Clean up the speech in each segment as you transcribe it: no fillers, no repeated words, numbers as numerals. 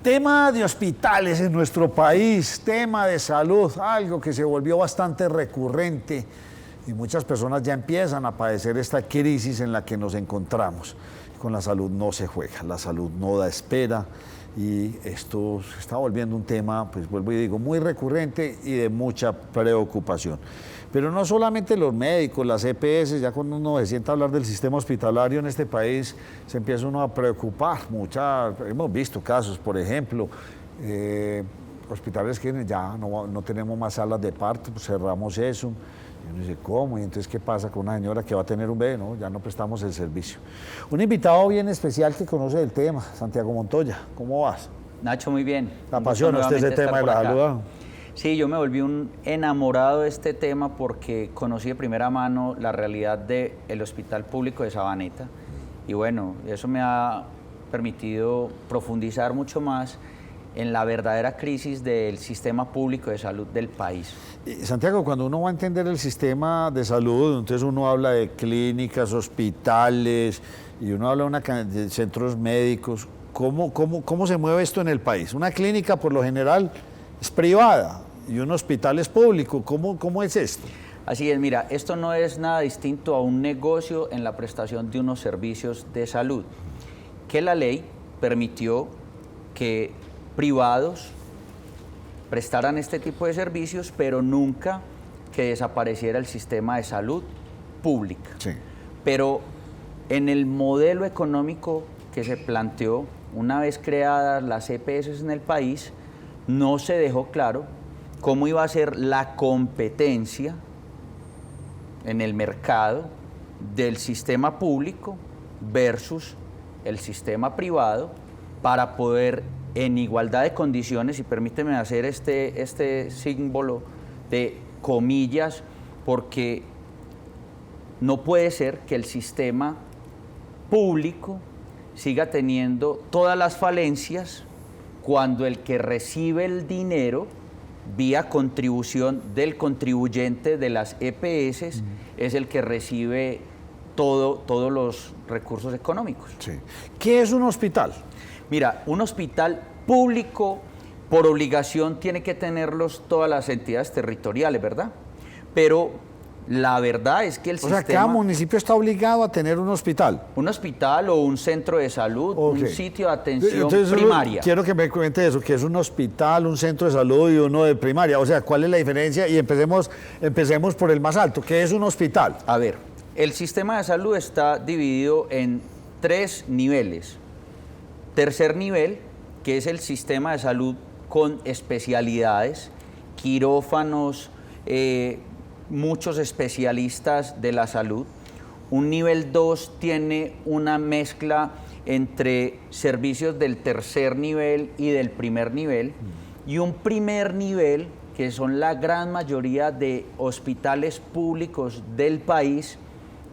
Tema de hospitales en nuestro país, tema de salud, algo que se volvió bastante recurrente y muchas personas ya empiezan a padecer esta crisis en la que nos encontramos. Con la salud no se juega, la salud no da espera y esto se está volviendo un tema, pues vuelvo y digo, muy recurrente y de mucha preocupación. Pero no solamente los médicos, las EPS, ya cuando uno se sienta a hablar del sistema hospitalario en este país, se empieza uno a preocupar. Hemos visto casos, por ejemplo, hospitales que ya no tenemos más salas de parto, pues cerramos eso. Y uno dice, ¿cómo? Y entonces, ¿qué pasa con una señora que va a tener un bebé? No, ya no prestamos el servicio. Un invitado bien especial que conoce el tema, Santiago Montoya. ¿Cómo vas? Nacho, muy bien. ¿Le apasiona usted ese tema de la salud? Sí, yo me volví un enamorado de este tema porque conocí de primera mano la realidad del Hospital Público de Sabaneta y bueno, eso me ha permitido profundizar mucho más en la verdadera crisis del sistema público de salud del país. Santiago, cuando uno va a entender el sistema de salud, entonces uno habla de clínicas, hospitales y uno habla de centros médicos. ¿Cómo se mueve esto en el país? Una clínica por lo general es privada y un hospital es público. ¿Cómo es esto? Así es, mira, esto no es nada distinto a un negocio en la prestación de unos servicios de salud, que la ley permitió que privados prestaran este tipo de servicios, pero nunca que desapareciera el sistema de salud pública. Sí. Pero en el modelo económico que se planteó, una vez creadas las EPS en el país, no se dejó claro cómo iba a ser la competencia en el mercado del sistema público versus el sistema privado para poder, en igualdad de condiciones, y permíteme hacer este símbolo de comillas, porque no puede ser que el sistema público siga teniendo todas las falencias cuando el que recibe el dinero vía contribución del contribuyente de las EPS es el que recibe todos los recursos económicos. Sí. ¿Qué es un hospital? Mira, un hospital público por obligación tiene que tenerlos todas las entidades territoriales, ¿verdad? Pero la verdad es que el sistema... O sea, cada municipio está obligado a tener un hospital. Un hospital o un centro de salud, Okay. un sitio de atención Entonces, primaria. Quiero que me cuente eso, que es un hospital, un centro de salud y uno de primaria. O sea, ¿cuál es la diferencia? Y empecemos por el más alto. ¿Qué es un hospital? A ver, el sistema de salud está dividido en 3 niveles. Tercer nivel, que es el sistema de salud con especialidades, quirófanos, muchos especialistas de la salud. Un nivel 2 tiene una mezcla entre servicios del tercer nivel y del primer nivel. Y un primer nivel, que son la gran mayoría de hospitales públicos del país.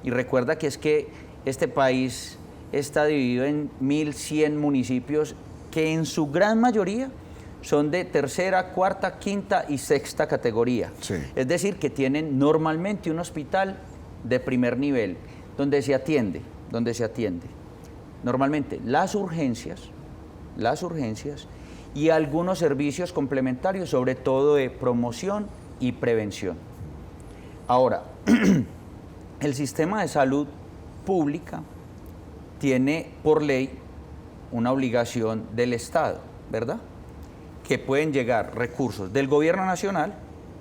Y recuerda que es que este país está dividido en 1.100 municipios que en su gran mayoría son de tercera, cuarta, quinta y sexta categoría. Sí. Es decir, que tienen normalmente un hospital de primer nivel, donde se atiende normalmente las urgencias y algunos servicios complementarios, sobre todo de promoción y prevención. Ahora, el sistema de salud pública tiene por ley una obligación del Estado, ¿verdad? Que pueden llegar recursos del gobierno nacional,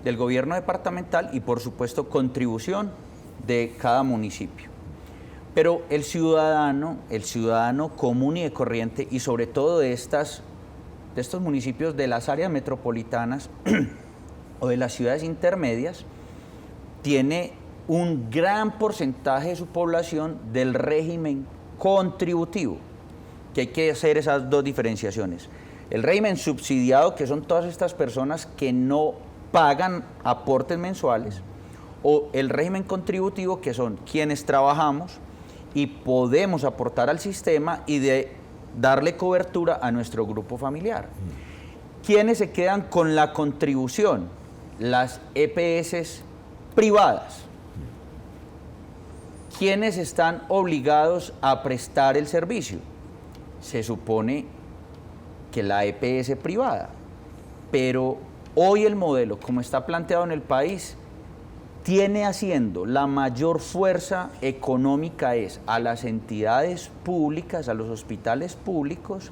del gobierno departamental y por supuesto contribución de cada municipio. Pero el ciudadano común y de corriente y sobre todo de estos municipios de las áreas metropolitanas o de las ciudades intermedias, tiene un gran porcentaje de su población del régimen contributivo, que hay que hacer esas dos diferenciaciones. El régimen subsidiado, que son todas estas personas que no pagan aportes mensuales, o el régimen contributivo, que son quienes trabajamos y podemos aportar al sistema y de darle cobertura a nuestro grupo familiar. ¿Quiénes se quedan con la contribución? Las EPS privadas. ¿Quiénes están obligados a prestar el servicio? Se supone que la EPS privada. Pero hoy el modelo, como está planteado en el país, tiene haciendo la mayor fuerza económica es a las entidades públicas, a los hospitales públicos,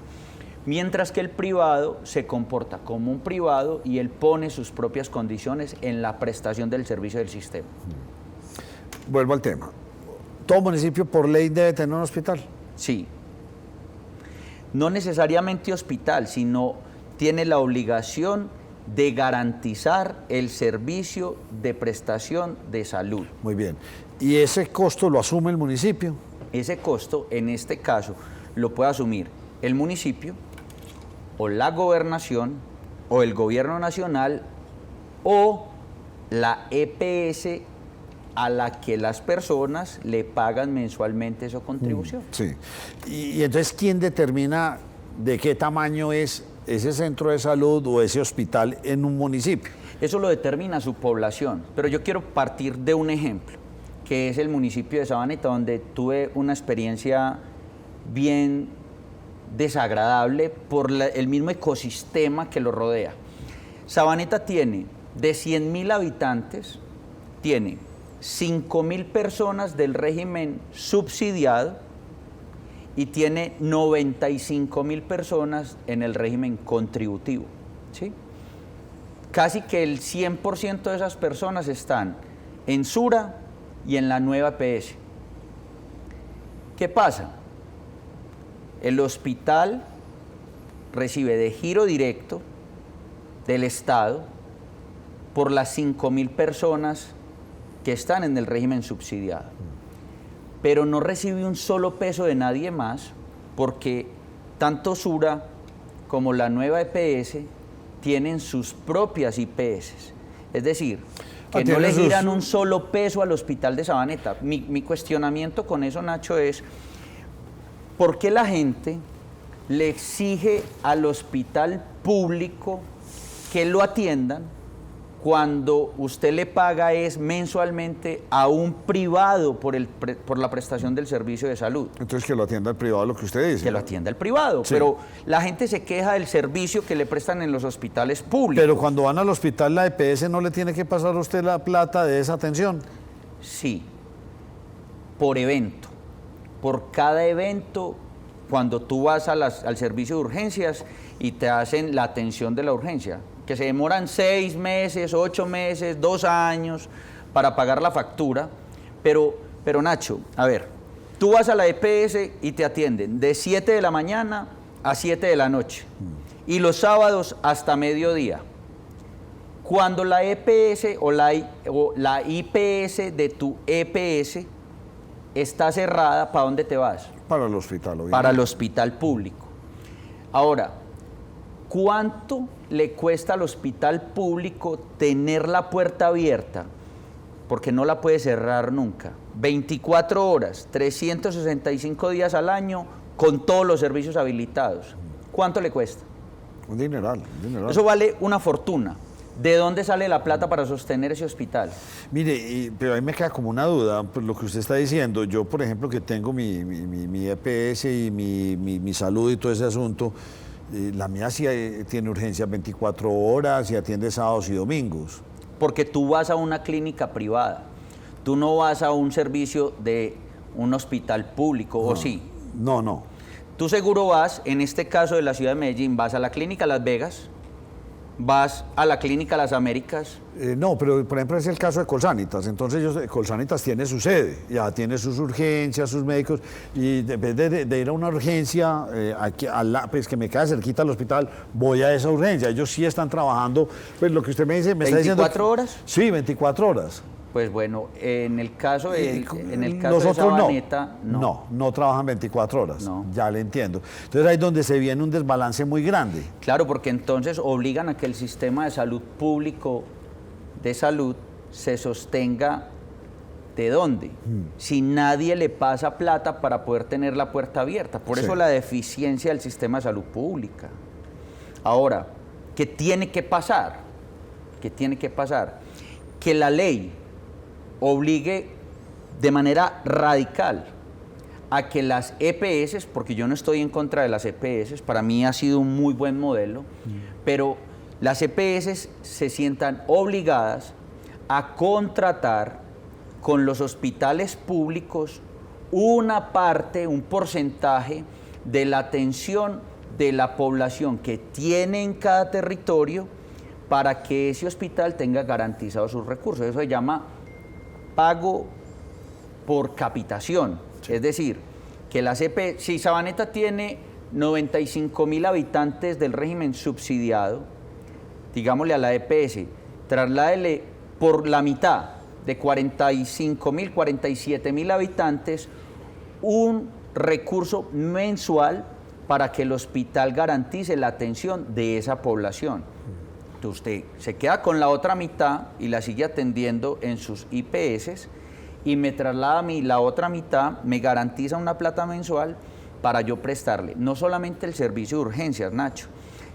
mientras que el privado se comporta como un privado y él pone sus propias condiciones en la prestación del servicio del sistema. Vuelvo al tema. ¿Todo municipio por ley debe tener un hospital? Sí. No necesariamente hospital, sino tiene la obligación de garantizar el servicio de prestación de salud. Muy bien. ¿Y ese costo lo asume el municipio? Ese costo, en este caso, lo puede asumir el municipio o la gobernación o el gobierno nacional o la EPS a la que las personas le pagan mensualmente esa contribución. Sí. Y entonces, ¿quién determina de qué tamaño es ese centro de salud o ese hospital en un municipio? Eso lo determina su población, pero yo quiero partir de un ejemplo, que es el municipio de Sabaneta, donde tuve una experiencia bien desagradable por el mismo ecosistema que lo rodea. Sabaneta tiene de 100.000 habitantes, tiene 5.000 personas del régimen subsidiado y tiene 95.000 personas en el régimen contributivo, ¿sí? Casi que el 100% de esas personas están en Sura y en la nueva EPS. ¿Qué pasa? El hospital recibe de giro directo del Estado por las 5.000 personas que están en el régimen subsidiado, pero no recibe un solo peso de nadie más porque tanto Sura como la nueva EPS tienen sus propias IPS. Es decir, que no le giran un solo peso al hospital de Sabaneta. Mi cuestionamiento con eso, Nacho, es ¿por qué la gente le exige al hospital público que lo atiendan cuando usted le paga es mensualmente a un privado por la prestación del servicio de salud? Entonces, que lo atienda el privado, lo que usted dice. Que lo atienda el privado, sí. Pero la gente se queja del servicio que le prestan en los hospitales públicos. Pero cuando van al hospital, la EPS no le tiene que pasar a usted la plata de esa atención. Sí, por evento. Por cada evento, cuando tú vas al servicio de urgencias y te hacen la atención de la urgencia, que se demoran 6 meses, 8 meses, 2 años para pagar la factura. Pero Nacho, a ver, tú vas a la EPS y te atienden de 7 de la mañana a 7 de la noche y los sábados hasta mediodía. Cuando la EPS o la IPS de tu EPS está cerrada, ¿para dónde te vas? Para el hospital, obviamente. Para el hospital público. Ahora, ¿cuánto le cuesta al hospital público tener la puerta abierta? Porque no la puede cerrar nunca. 24 horas, 365 días al año, con todos los servicios habilitados. ¿Cuánto le cuesta? Un dineral, un dineral. Eso vale una fortuna. ¿De dónde sale la plata para sostener ese hospital? Mire, pero a mí me queda como una duda, por lo que usted está diciendo. Yo, por ejemplo, que tengo mi EPS y mi salud y todo ese asunto, la mía sí tiene urgencias 24 horas y atiende sábados y domingos. Porque tú vas a una clínica privada, tú no vas a un servicio de un hospital público, ¿o sí? No. Tú seguro vas, en este caso de la ciudad de Medellín, vas a la clínica Las Vegas, vas a la clínica Las Américas. No, pero por ejemplo es el caso de Colsanitas. Entonces Colsanitas tiene su sede, ya tiene sus urgencias, sus médicos, y en vez de ir a una urgencia aquí, pues que me queda cerquita al hospital, voy a esa urgencia. Ellos sí están trabajando, pues lo que usted me dice, me está diciendo... ¿24 horas? Sí, 24 horas. Pues bueno, en el caso de Sabaneta, no. No trabajan 24 horas, no. Ya le entiendo. Entonces ahí es donde se viene un desbalance muy grande. Claro, porque entonces obligan a que el sistema de salud público de salud se sostenga ¿de dónde? Si nadie le pasa plata para poder tener la puerta abierta. Por eso la deficiencia del sistema de salud pública. Ahora, ¿qué tiene que pasar? Que la ley obligue de manera radical a que las EPS, porque yo no estoy en contra de las EPS, para mí ha sido un muy buen modelo, pero las EPS se sientan obligadas a contratar con los hospitales públicos una parte, un porcentaje de la atención de la población que tiene en cada territorio para que ese hospital tenga garantizados sus recursos. Eso se llama pago por capitación. Sí. Es decir, que la CP, si Sabaneta tiene 95.000 habitantes del régimen subsidiado, digámosle a la EPS, trasládele por la mitad de 45.000, 47.000 habitantes, un recurso mensual para que el hospital garantice la atención de esa población. Entonces usted se queda con la otra mitad y la sigue atendiendo en sus IPS y me traslada a mí la otra mitad, me garantiza una plata mensual para yo prestarle no solamente el servicio de urgencias, Nacho,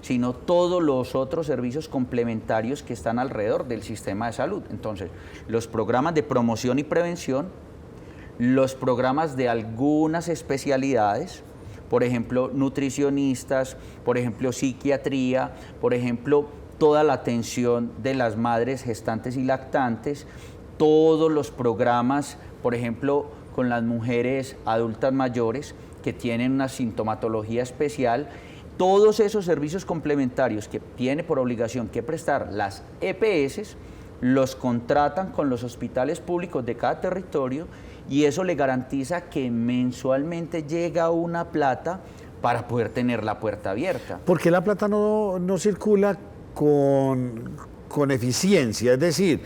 sino todos los otros servicios complementarios que están alrededor del sistema de salud. Entonces, los programas de promoción y prevención, los programas de algunas especialidades, por ejemplo, nutricionistas, por ejemplo, psiquiatría, por ejemplo, toda la atención de las madres gestantes y lactantes, todos los programas, por ejemplo, con las mujeres adultas mayores que tienen una sintomatología especial, todos esos servicios complementarios que tiene por obligación que prestar las EPS, los contratan con los hospitales públicos de cada territorio y eso le garantiza que mensualmente llega una plata para poder tener la puerta abierta. ¿Por qué la plata no circula con eficiencia? Es decir,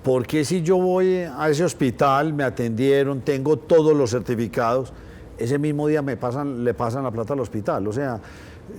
¿por qué si yo voy a ese hospital, me atendieron, tengo todos los certificados, ese mismo día le pasan la plata al hospital? O sea,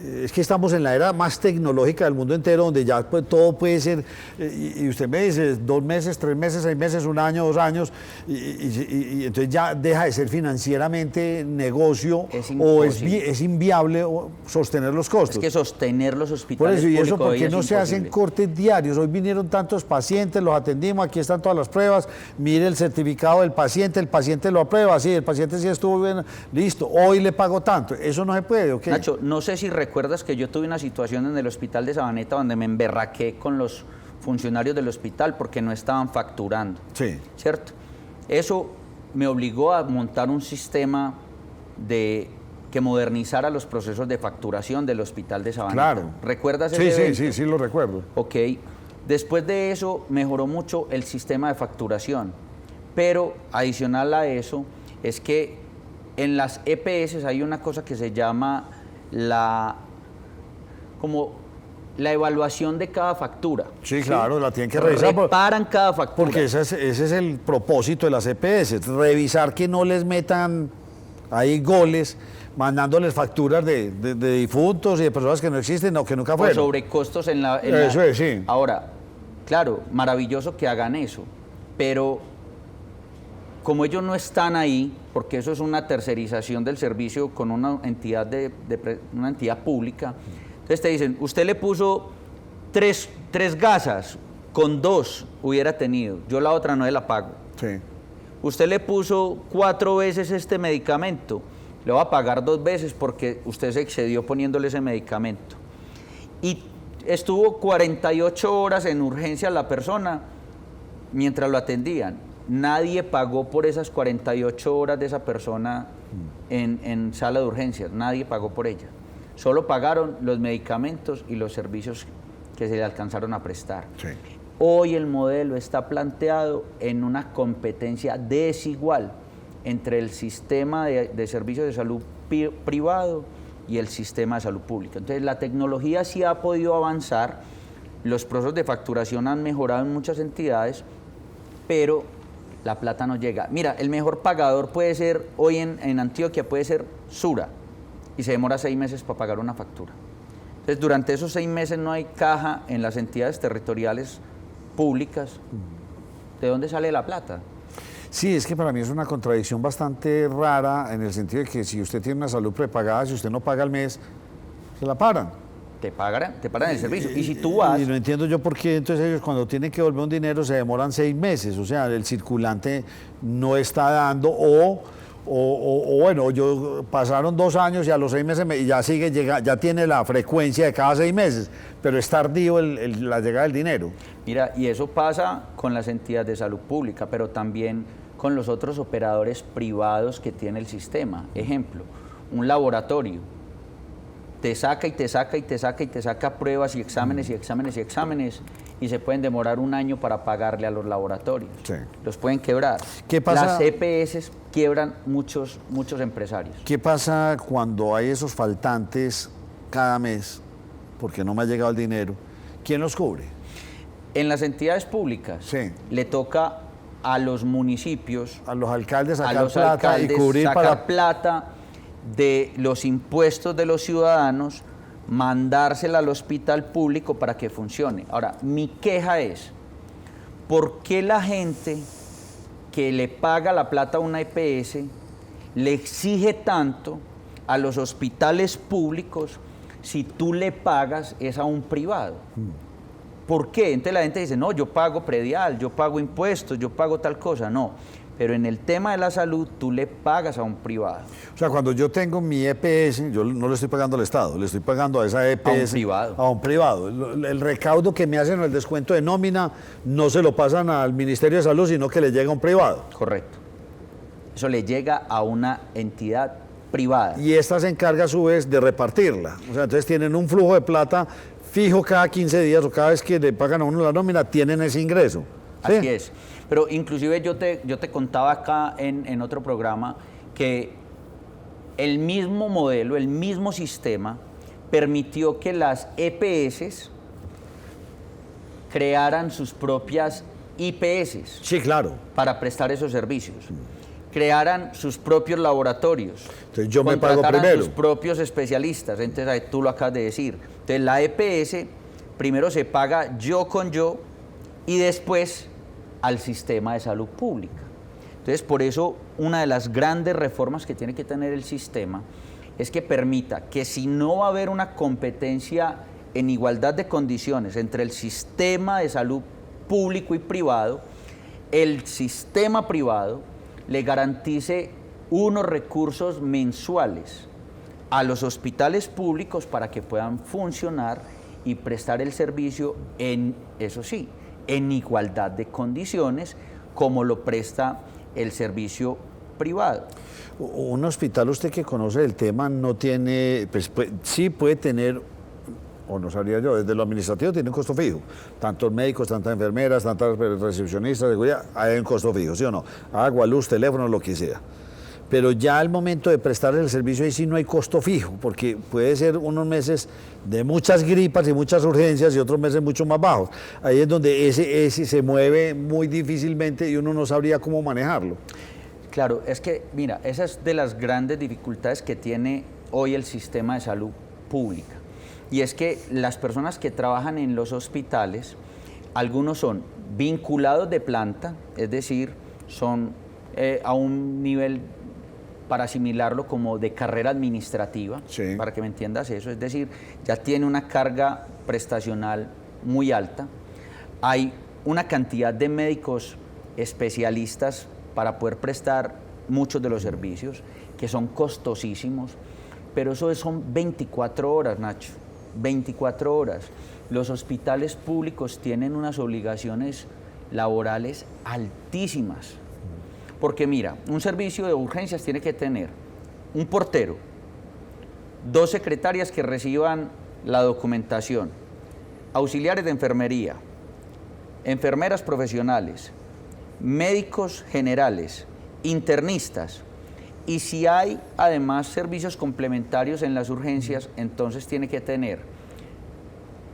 es que estamos en la era más tecnológica del mundo entero, donde ya pues, todo puede ser, y usted me dice 2 meses, 3 meses, 6 meses, 1 año, 2 años, y entonces ya deja de ser financieramente negocio o es inviable sostener los costos. Es que sostener los hospitales públicos. Por eso, ¿y eso por qué no se hacen imposible. cortes diarios? Hoy vinieron tantos pacientes, los atendimos, aquí están todas las pruebas, mire el certificado del paciente, el paciente lo aprueba, sí, el paciente sí estuvo bien, listo, hoy le pago tanto. ¿Eso no se puede o qué? Nacho, no sé si recuerdas que yo tuve una situación en el hospital de Sabaneta donde me emberraqué con los funcionarios del hospital porque no estaban facturando. Sí. ¿Cierto? Eso me obligó a montar un sistema que modernizara los procesos de facturación del hospital de Sabaneta. Claro. ¿Recuerdas ese evento? Sí, lo recuerdo. Ok. Después de eso mejoró mucho el sistema de facturación, pero adicional a eso es que en las EPS hay una cosa que se llama la evaluación de cada factura. Sí, claro, la tienen que revisar. Reparan cada factura. Porque ese es el propósito de las EPS, revisar que no les metan ahí goles, mandándoles facturas de difuntos y de personas que no existen o que nunca fueron. O sobrecostos en la... Eso es, sí. Ahora, claro, maravilloso que hagan eso, pero como ellos no están ahí, porque eso es una tercerización del servicio con una entidad, una entidad pública, entonces te dicen, usted le puso tres gasas, con 2 hubiera tenido, yo la otra no se la pago. Sí. Usted le puso 4 veces este medicamento, le va a pagar 2 veces porque usted se excedió poniéndole ese medicamento. Y estuvo 48 horas en urgencia la persona mientras lo atendían. Nadie pagó por esas 48 horas de esa persona en sala de urgencias, nadie pagó por ella. Solo pagaron los medicamentos y los servicios que se le alcanzaron a prestar. Sí. Hoy el modelo está planteado en una competencia desigual entre el sistema de servicios de salud privado y el sistema de salud pública. Entonces la tecnología sí ha podido avanzar, los procesos de facturación han mejorado en muchas entidades, pero la plata no llega. Mira, el mejor pagador puede ser, hoy en Antioquia puede ser Sura, y se demora 6 meses para pagar una factura. Entonces, durante esos 6 meses no hay caja en las entidades territoriales públicas. ¿De dónde sale la plata? Sí, es que para mí es una contradicción bastante rara en el sentido de que si usted tiene una salud prepagada, si usted no paga al mes, se la paran. Te pagan el servicio. Y si tú vas... Y no entiendo yo por qué entonces ellos cuando tienen que devolver un dinero se demoran 6 meses. O sea, el circulante no está dando o bueno, pasaron 2 años y a los 6 meses y ya ya tiene la frecuencia de cada 6 meses, pero es tardío la llegada del dinero. Mira, y eso pasa con las entidades de salud pública, pero también con los otros operadores privados que tiene el sistema. Ejemplo, un laboratorio te saca y te saca y te saca y te saca pruebas y exámenes y exámenes y exámenes, y se pueden demorar 1 año para pagarle a los laboratorios. Sí. Los pueden quebrar. ¿Qué pasa? Las EPS quiebran muchos empresarios. ¿Qué pasa cuando hay esos faltantes cada mes porque no me ha llegado el dinero? ¿Quién los cubre? En las entidades públicas Sí. le toca a los municipios, A los alcaldes sacar a los plata alcaldes y cubrir sacar plata de los impuestos de los ciudadanos, mandársela al hospital público para que funcione. Ahora, mi queja es, ¿por qué la gente que le paga la plata a una EPS le exige tanto a los hospitales públicos si tú le pagas es a un privado? ¿Por qué? Entonces la gente dice, no, yo pago predial, yo pago impuestos, yo pago tal cosa. No, pero en el tema de la salud tú le pagas a un privado. O sea, cuando yo tengo mi EPS, yo no le estoy pagando al Estado, le estoy pagando a esa EPS. A un privado. A un privado. El recaudo que me hacen, el descuento de nómina, no se lo pasan al Ministerio de Salud, sino que le llega a un privado. Correcto. Eso le llega a una entidad privada. Y esta se encarga a su vez de repartirla. O sea, entonces tienen un flujo de plata fijo cada 15 días o cada vez que le pagan a uno la nómina, tienen ese ingreso. ¿Sí? Así es. Pero inclusive yo te contaba acá en otro programa que el mismo modelo, el mismo sistema, permitió que las EPS crearan sus propias IPS. Sí, claro. Para prestar esos servicios. Crearan sus propios laboratorios. Entonces yo me pago primero. Sus propios especialistas. Entonces ahí tú lo acabas de decir. Entonces la EPS primero se paga yo con yo y después al sistema de salud pública. Entonces por eso una de las grandes reformas que tiene que tener el sistema es que permita que si no va a haber una competencia en igualdad de condiciones entre el sistema de salud público y privado, el sistema privado le garantice unos recursos mensuales a los hospitales públicos para que puedan funcionar y prestar el servicio eso sí, en igualdad de condiciones como lo presta el servicio privado. Un hospital, usted que conoce el tema, no tiene, pues, sí puede tener, o no sabría yo, desde lo administrativo tiene un costo fijo. Tantos médicos, tantas enfermeras, tantas recepcionistas, seguridad, hay un costo fijo, ¿sí o no? Agua, luz, teléfono, lo que sea. Pero ya al momento de prestar el servicio ahí sí no hay costo fijo, porque puede ser unos meses de muchas gripas y muchas urgencias y otros meses mucho más bajos. Ahí es donde ese se mueve muy difícilmente y uno no sabría cómo manejarlo. Claro, es que, mira, esa es de las grandes dificultades que tiene hoy el sistema de salud pública. Y es que las personas que trabajan en los hospitales, algunos son vinculados de planta, es decir, son a un nivel, para asimilarlo, como de carrera administrativa, sí, para que me entiendas eso, es decir, ya tiene una carga prestacional muy alta, hay una cantidad de médicos especialistas para poder prestar muchos de los servicios, que son costosísimos, pero eso son 24 horas, Nacho, 24 horas. Los hospitales públicos tienen unas obligaciones laborales altísimas. Porque mira, un servicio de urgencias tiene que tener un portero, 2 secretarias que reciban la documentación, auxiliares de enfermería, enfermeras profesionales, médicos generales, internistas, y si hay además servicios complementarios en las urgencias, entonces tiene que tener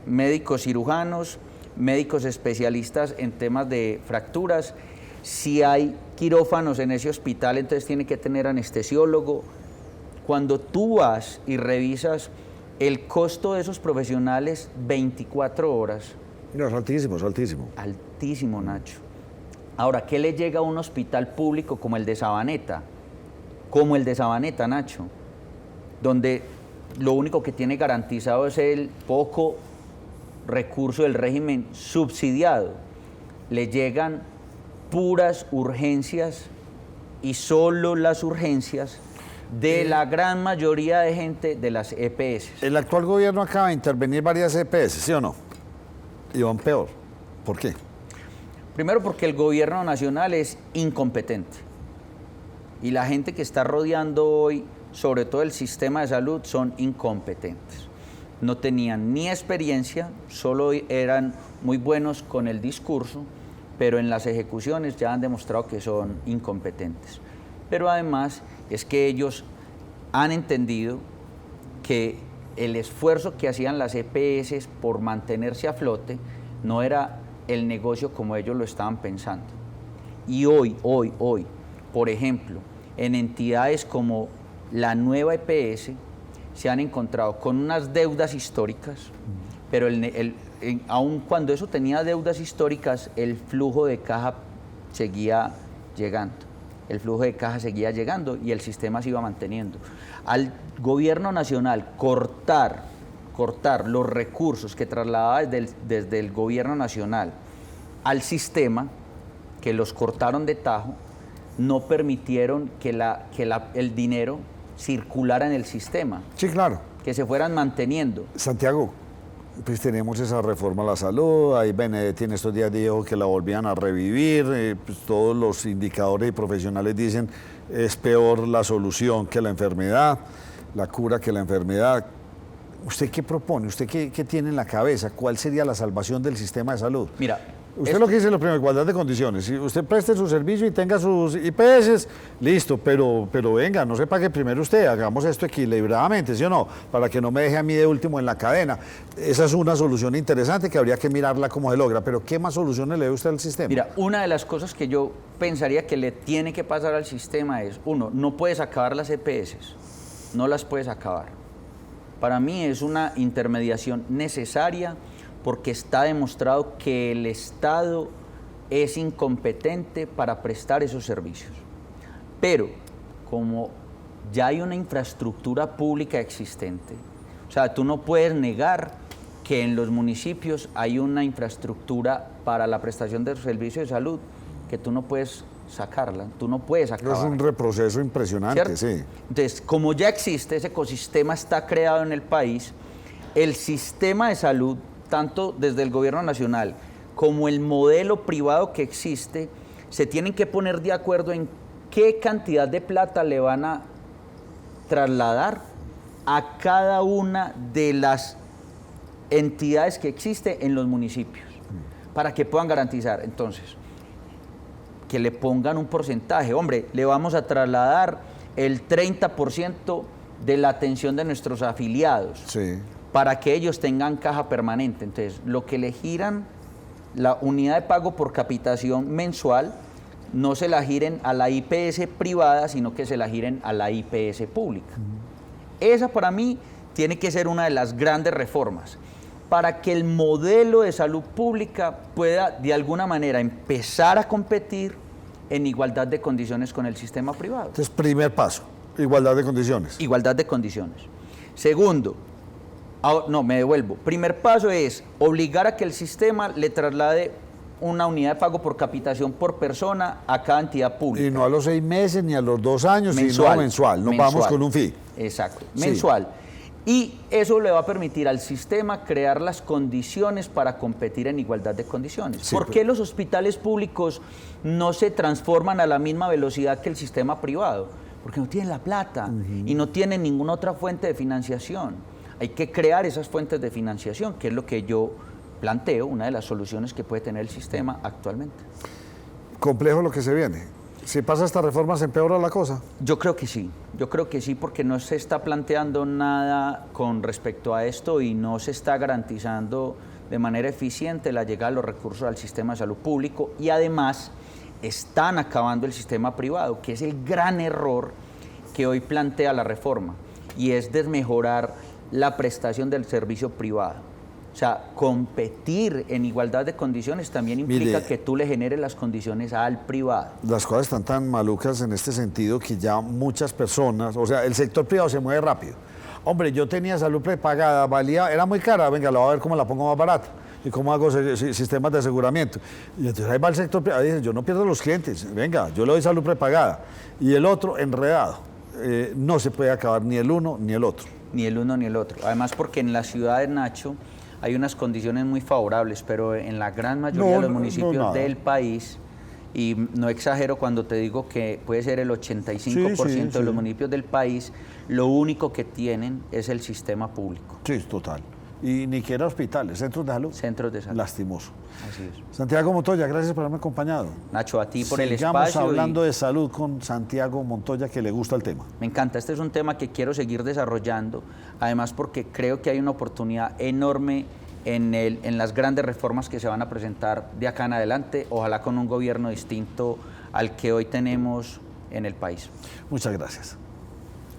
médicos cirujanos, médicos especialistas en temas de fracturas. Si hay quirófanos en ese hospital, entonces tiene que tener anestesiólogo. Cuando tú vas y revisas el costo de esos profesionales, 24 horas. No, es altísimo, es altísimo. Altísimo, Nacho. Ahora, ¿qué le llega a un hospital público como el de Sabaneta? Como el de Sabaneta, Nacho, donde lo único que tiene garantizado es el poco recurso del régimen subsidiado. Le llegan puras urgencias y solo las urgencias de la gran mayoría de gente de las EPS. El actual gobierno acaba de intervenir varias EPS, ¿sí o no? Y van peor. ¿Por qué? Primero porque el gobierno nacional es incompetente y la gente que está rodeando hoy, sobre todo el sistema de salud, son incompetentes. No tenían ni experiencia, solo eran muy buenos con el discurso, pero en las ejecuciones ya han demostrado que son incompetentes. Pero además es que ellos han entendido que el esfuerzo que hacían las EPS por mantenerse a flote no era el negocio como ellos lo estaban pensando. Y hoy, por ejemplo, en entidades como la nueva EPS, se han encontrado con unas deudas históricas, pero aun cuando eso tenía deudas históricas, el flujo de caja seguía llegando. El flujo de caja seguía llegando y el sistema se iba manteniendo. Al gobierno nacional cortar los recursos que trasladaba desde el gobierno nacional al sistema, que los cortaron de tajo, no permitieron que el dinero circulara en el sistema. Sí, claro. Que se fueran manteniendo. Santiago, pues tenemos esa reforma a la salud, ahí Benedetti en estos días dijo que la volvían a revivir, pues todos los indicadores y profesionales dicen es peor la solución que la enfermedad, la cura que la enfermedad. ¿Usted qué propone? ¿Usted qué tiene en la cabeza? ¿Cuál sería la salvación del sistema de salud? Mira, usted lo que dice, lo primero, igualdad de condiciones. Si usted preste su servicio y tenga sus IPS, listo, pero venga, no se pague primero usted, hagamos esto equilibradamente, ¿sí o no? Para que no me deje a mí de último en la cadena. Esa es una solución interesante que habría que mirarla cómo se logra, pero ¿qué más soluciones le ve usted al sistema? Mira, una de las cosas que yo pensaría que le tiene que pasar al sistema es, uno, no puedes acabar las EPS, no las puedes acabar. Para mí es una intermediación necesaria, porque está demostrado que el Estado es incompetente para prestar esos servicios. Pero como ya hay una infraestructura pública existente, o sea, tú no puedes negar que en los municipios hay una infraestructura para la prestación de servicios de salud que tú no puedes sacarla, tú no puedes acabar. Es un reproceso impresionante, ¿cierto? sí. Entonces, como ya existe, ese ecosistema está creado en el país, el sistema de salud, tanto desde el gobierno nacional como el modelo privado que existe, se tienen que poner de acuerdo en qué cantidad de plata le van a trasladar a cada una de las entidades que existen en los municipios, para que puedan garantizar. Entonces, que le pongan un porcentaje. Hombre, le vamos a trasladar el 30% de la atención de nuestros afiliados. Sí. Para que ellos tengan caja permanente. Entonces, lo que le giran, la unidad de pago por capitación mensual, no se la giren a la IPS privada, sino que se la giren a la IPS pública. Esa para mí tiene que ser una de las grandes reformas, para que el modelo de salud pública pueda de alguna manera empezar a competir en igualdad de condiciones con el sistema privado. Entonces, primer paso, igualdad de condiciones. Igualdad de condiciones. Segundo, no, me devuelvo. Primer paso es obligar a que el sistema le traslade una unidad de pago por capitación por persona a cada entidad pública. Y no a los 6 meses ni a los 2 años, sino mensual. Nos vamos con un fee. Exacto, Sí. mensual. Y eso le va a permitir al sistema crear las condiciones para competir en igualdad de condiciones. Sí, ¿Por qué los hospitales públicos no se transforman a la misma velocidad que el sistema privado? Porque no tienen la plata y no tienen ninguna otra fuente de financiación. Hay que crear esas fuentes de financiación, que es lo que yo planteo, una de las soluciones que puede tener el sistema actualmente. Complejo lo que se viene. Si pasa esta reforma, ¿se empeora la cosa? Yo creo que sí, porque no se está planteando nada con respecto a esto y no se está garantizando de manera eficiente la llegada de los recursos al sistema de salud público, y además están acabando el sistema privado, que es el gran error que hoy plantea la reforma, y es desmejorar la prestación del servicio privado. O sea, competir en igualdad de condiciones también implica que tú le generes las condiciones al privado. Las cosas están tan malucas en este sentido que ya muchas personas, o sea, el sector privado se mueve rápido. Hombre, yo tenía salud prepagada, era muy cara, venga, la voy a ver cómo la pongo más barata. ¿Y cómo hago sistemas de aseguramiento? Y entonces ahí va el sector privado, dice, yo no pierdo los clientes, venga, yo le doy salud prepagada. Y el otro enredado. No se puede acabar ni el uno ni el otro. Ni el uno ni el otro. Además porque en las ciudades, Nacho, hay unas condiciones muy favorables, pero en la gran mayoría de los municipios del país, y no exagero cuando te digo que puede ser el 85% de los municipios del país, lo único que tienen es el sistema público. Sí, total. Y ni siquiera hospitales, centros de salud. Centros de salud. Lastimoso. Así es. Santiago Montoya, gracias por haberme acompañado. Nacho, a ti por el espacio. Sigamos hablando de salud con Santiago Montoya, que le gusta el tema. Me encanta, este es un tema que quiero seguir desarrollando, además porque creo que hay una oportunidad enorme en las grandes reformas que se van a presentar de acá en adelante, ojalá con un gobierno distinto al que hoy tenemos en el país. Muchas gracias.